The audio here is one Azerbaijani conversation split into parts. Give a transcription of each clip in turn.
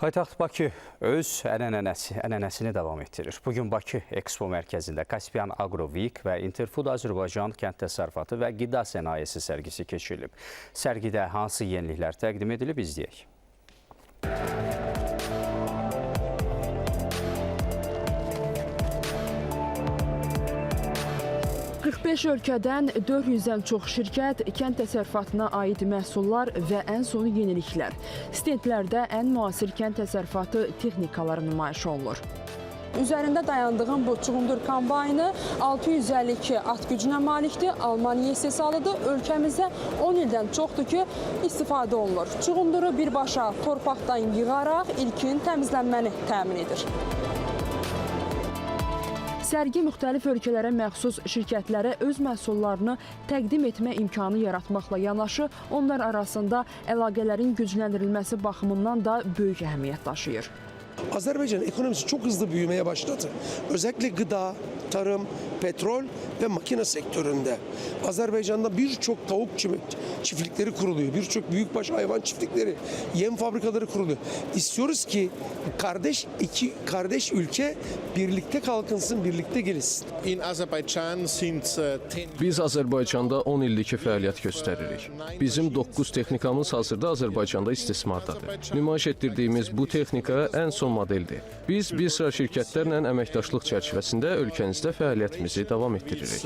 Paytaxt Bakı öz ənənəsini davam etdirir. Bugün Bakı Expo mərkəzində Kaspian Agro Week və Interfood Azərbaycan kənd təsərrüfatı və qida sənayesi sərgisi keçirilib. Sərgidə hansı yeniliklər təqdim edilib, izləyək. 45 ölkədən 400-dən çox şirkət, kənd təsərrüfatına aid məhsullar və ən son yeniliklər. Stendlərdə ən müasir kənd təsərrüfatı texnikaları nümayiş olunur. Üzərində dayandığım bu çuğundur kombaynı 652 at gücünə malikdir, Almaniya istehsalıdır. Ölkəmizdə 10 ildən çoxdur ki, istifadə olunur. Çuğunduru birbaşa torpaqdan yığaraq ilkin təmizlənməni təmin edir. Sərgi müxtəlif ölkələrə məxsus şirkətlərə öz məhsullarını təqdim etmə imkanı yaratmaqla yanaşı, onlar arasında əlaqələrin gücləndirilməsi baxımından da böyük əhəmiyyət daşıyır. Azerbaycan ekonomisi çok hızlı büyümeye başladı. Özellikle gıda, tarım, petrol ve makine sektöründe. Azerbaycan'da birçok tavuk çiftlikleri kuruluyor. Birçok büyükbaş hayvan çiftlikleri, yem fabrikaları kuruluyor. İstiyoruz ki iki kardeş ülke birlikte kalkınsın, birlikte gelişsin. Biz Azərbaycanda 10 illik fəaliyyət göstəririk. Bizim 9 texnikamız hazırda Azərbaycanda istismardadır. Nümayiş etdirdiyimiz bu texnika ən son modeldir. Biz bir sıra şirkətlərlə əməkdaşlıq çərçivəsində ölkənizdə fəaliyyətimizi davam etdiririk.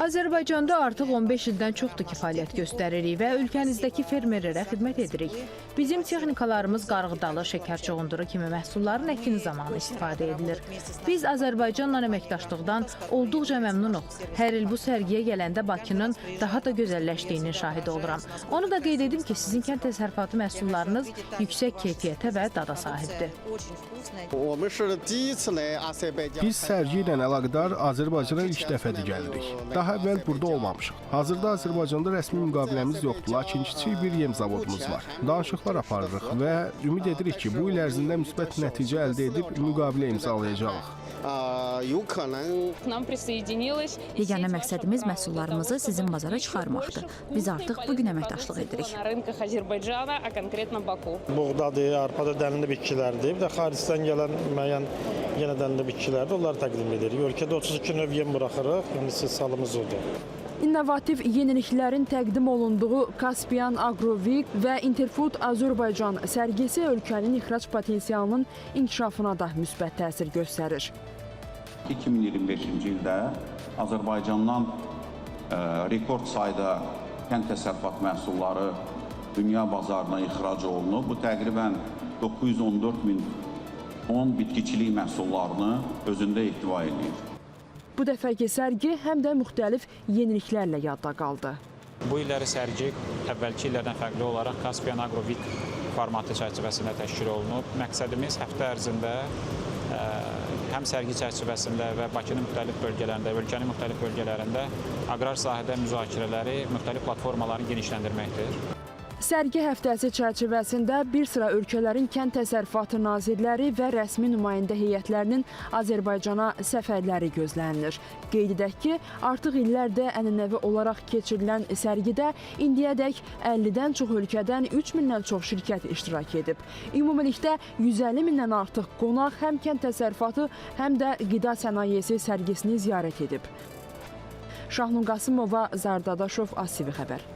Azərbaycanda artıq 15 ildən çoxdur ki, fəaliyyət göstəririk və ölkənizdəki fermerlərə xidmət edirik. Bizim texnikalarımız qarğıdalı, şəkər çuğunduru kimi məhsulların əkini zamanı istifadə edilir. Biz Azərbaycanla əməkdaşlıqdan olduqca məmnunuq. Hər il bu sərgiyə gələndə Bakının daha da gözəlləşdiyinin şahidi oluram. Onu da qeyd edim ki, sizin kənd təsərrüfatı məhsullarınız yüksək keyfiyyətə və dada sahibdir. Biz sərgi ilə əlaqədar Azərbaycana ilk dəfədir gəlirik. Daha əvvəl burada olmamışıq. Hazırda Azərbaycanda rəsmi müqaviləmiz yoxdur, lakin kiçik bir yem zavodumuz var. Danışıqlar aparırıq və ümid edirik ki, bu il ərzində müsbət nəticə əldə edib müqavilə imzalayacağıq. Yeganə məqsədimiz məhsullarımızı sizin bazara çıxarmaqdır. Biz artıq bugün əməkdaşlıq edirik. Buğdadır, arpada dənli bitkilərdir. Bir də xaricdən gələn müəyyən yenə dənli bitkilərdir. Onları təqdim edirik. Ölkədə 32 növ yem buraxırıq. İstehsalımız odur. İnnovativ yeniliklərin təqdim olunduğu Kaspian Agro Week və Interfood Azərbaycan sərgisi ölkənin ixrac potensialının inkişafına da müsbət təsir göstərir. 2025-ci ildə Azərbaycandan rekord sayda kənd təsərrüfat məhsulları dünya bazarına ixrac olunub. Bu təqribən 914 min ton bitkiçilik məhsullarını özündə ihtiva edir. Bu dəfəki sərgi həm də müxtəlif yeniliklərlə yadda qaldı. Bu illəri sərgi əvvəlki illərdən fərqli olaraq Kaspian Agro Week formatı çərçivəsində təşkil olunub. Məqsədimiz həftə ərzində həm sərgi çərçivəsində və Bakının müxtəlif bölgələrində, ölkənin müxtəlif bölgələrində aqrar sahədə müzakirələri, müxtəlif platformaları genişləndirməkdir. Sərgi həftəsi çərçivəsində bir sıra ölkələrin kənd təsərrüfatı nazirləri və rəsmi nümayəndə heyətlərinin Azərbaycana səfərləri gözlənilir. Qeyd edək ki, artıq illərdə ənənəvi olaraq keçirilən sərgidə indiyədək 50-dən çox ölkədən 3000-dən çox şirkət iştirak edib. Ümumilikdə 150 mindən artıq qonaq həm kənd təsərrüfatı, həm də qida sənayesi sərgisini ziyarət edib. Şahnun Qasımova, Zardadaşov, ATV Xəbər.